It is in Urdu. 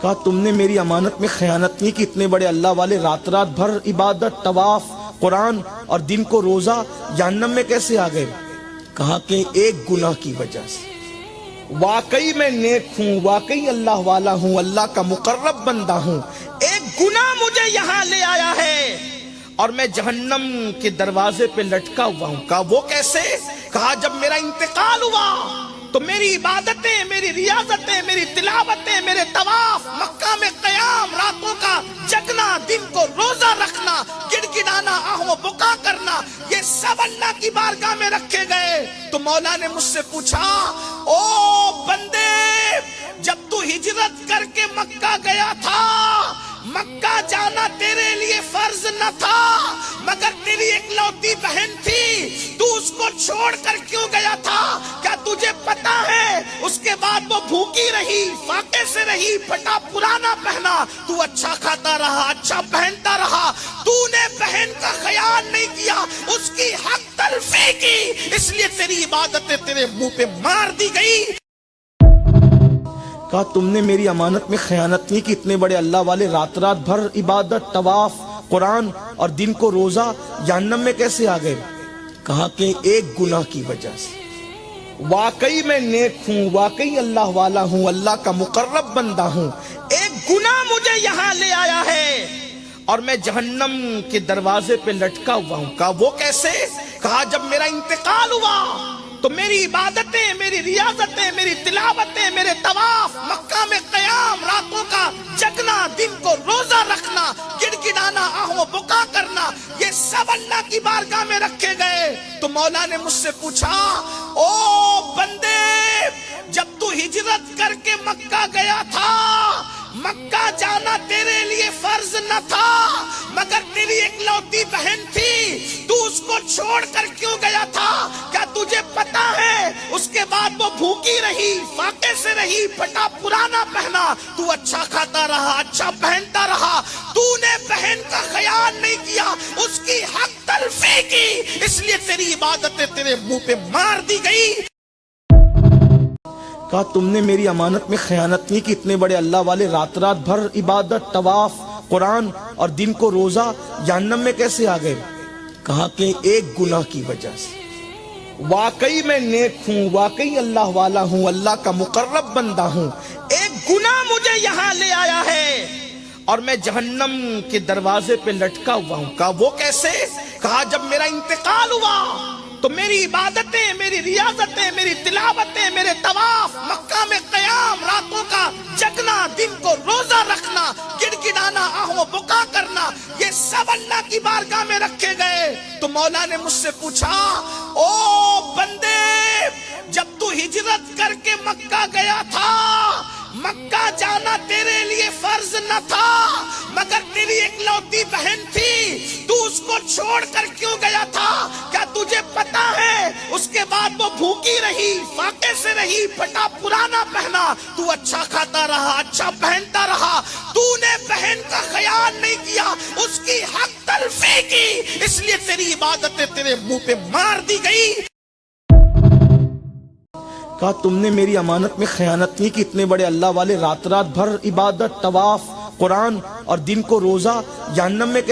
کہا تم نے میری امانت میں خیانت نہیں کی، اتنے بڑے اللہ والے رات رات بھر عبادت، طواف، قرآن اور دن کو روزہ جہنم میں کیسے آ گئے؟ کہا کہ ایک گناہ کی وجہ سے۔ واقعی میں نیک ہوں، واقعی اللہ والا ہوں، اللہ کا مقرب بندہ ہوں، ایک گناہ مجھے یہاں لے آیا ہے اور میں جہنم کے دروازے پہ لٹکا ہوا ہوں۔ کہا وہ کیسے؟ کہا جب میرا انتقال ہوا تو میری عبادتیں، میری ریاضتیں، میری تلاوتیں، میرے طواف، مکہ میں قیام، راتوں کا جگنا، دن کو روزہ رکھنا، گڑ گڑانا، آہو بکا کرنا، یہ سب اللہ کی بارگاہ میں رکھے گئے۔ تو مولا نے مجھ سے پوچھا، او بندے، جب تو ہجرت کر کے مکہ گیا تھا، مکہ جانا تیرے لیے فرض نہ تھا، مگر تیری ایک لوتی بہن تھی، تو اس کو چھوڑ کر کیوں گیا تھا؟ کیا تجھے پتا ہے اس کے بعد وہ بھوکی رہی، فاقے سے رہی، پھٹا پرانا پہنا، تو اچھا کھاتا رہا، اچھا پہنتا رہا، تو نے بہن کا خیال نہیں کیا، اس کی حق تلفی کی، اس لیے تیری عبادتیں تیرے منہ پہ مار دی گئی۔ کہا تم نے میری امانت میں خیانت نہیں کی، اتنے بڑے اللہ والے رات رات بھر عبادت، طواف، قرآن اور دن کو روزہ جہنم میں کیسے آ گئے؟ کہا کہ ایک گناہ کی وجہ سے۔ واقعی میں نیک ہوں، واقعی اللہ والا ہوں، اللہ کا مقرب بندہ ہوں، ایک گناہ مجھے یہاں لے آیا ہے اور میں جہنم کے دروازے پہ لٹکا ہوا ہوں۔ کہا وہ کیسے؟ کہا جب میرا انتقال ہوا تو میری عبادتیں، میری ریاضتیں، میری تلاوتیں، میرے طواف، مکہ میں قیام، راتوں کا جگنا، دن کو روزہ رکھنا، گڑ گڑانا، آہو بکا کرنا، یہ سب اللہ کی بارگاہ میں رکھے گئے۔ تو مولا نے مجھ سے پوچھا، او بندے، جب تو ہجرت کر کے مکہ گیا تھا، مکہ جانا تیرے لیے فرض نہ تھا، مگر تیری ایک لوتی بہن تھی، تو اس کو چھوڑ کر کیوں گیا تھا؟ کیا تجھے پتا ہے اس کے بعد وہ بھوکی رہی، فاقے سے رہی، پھٹا پرانا پہنا، تو اچھا کھاتا رہا، اچھا پہنتا رہا، تو نے بہن کا خیال نہیں کیا، اس کی حق تلفی کی، اس لیے تیری عبادتیں تیرے منہ پہ مار دی گئی۔ کہا تم نے میری امانت میں خیانت نہیں کی، اتنے بڑے اللہ والے رات رات بھر عبادت، طواف، قرآن اور دن کو روزہ جہنم میں کیسے آ گئے؟ کہا کہ ایک گناہ کی وجہ سے۔ واقعی میں نیک ہوں، واقعی اللہ والا ہوں، اللہ کا مقرب بندہ ہوں، ایک گناہ مجھے یہاں لے آیا ہے اور میں جہنم کے دروازے پہ لٹکا ہوا ہوں۔ کہا وہ کیسے؟ کہا جب میرا انتقال ہوا تو میری عبادتیں، میری ریاضتیں، میری تلاوتیں، میرے طواف، مکہ میں قیام، راتوں کا جگنا، دن کو روزہ رکھنا، گڑ گڑانا، آہو بکا کرنا، یہ سب اللہ کی بارگاہ میں رکھے گئے۔ تو مولا نے مجھ سے پوچھا، او بندے، جب تو ہجرت کر کے مکہ گیا تھا، مکہ جانا تیرے لیے فرض نہ تھا، مگر تیری ایک لوتی بہن تھی، تو اس کو چھوڑ کر کیوں گیا تھا؟ کیا تجھے پتا ہے اس کے بعد وہ بھوکی رہی، فاقے سے رہی، پھٹا پرانا پہنا، تو اچھا کھاتا رہا، اچھا پہنتا رہا، تو نے بہن کا خیال نہیں کیا، اس کی حق تلفی کی، اس لیے تیری عبادتیں تیرے منہ پہ مار دی گئی۔ کہا تم نے میری امانت میں خیانت نہیں کی، اتنے بڑے اللہ والے رات رات بھر عبادت، طواف، قرآن اور دن کو روزہ جہنم میں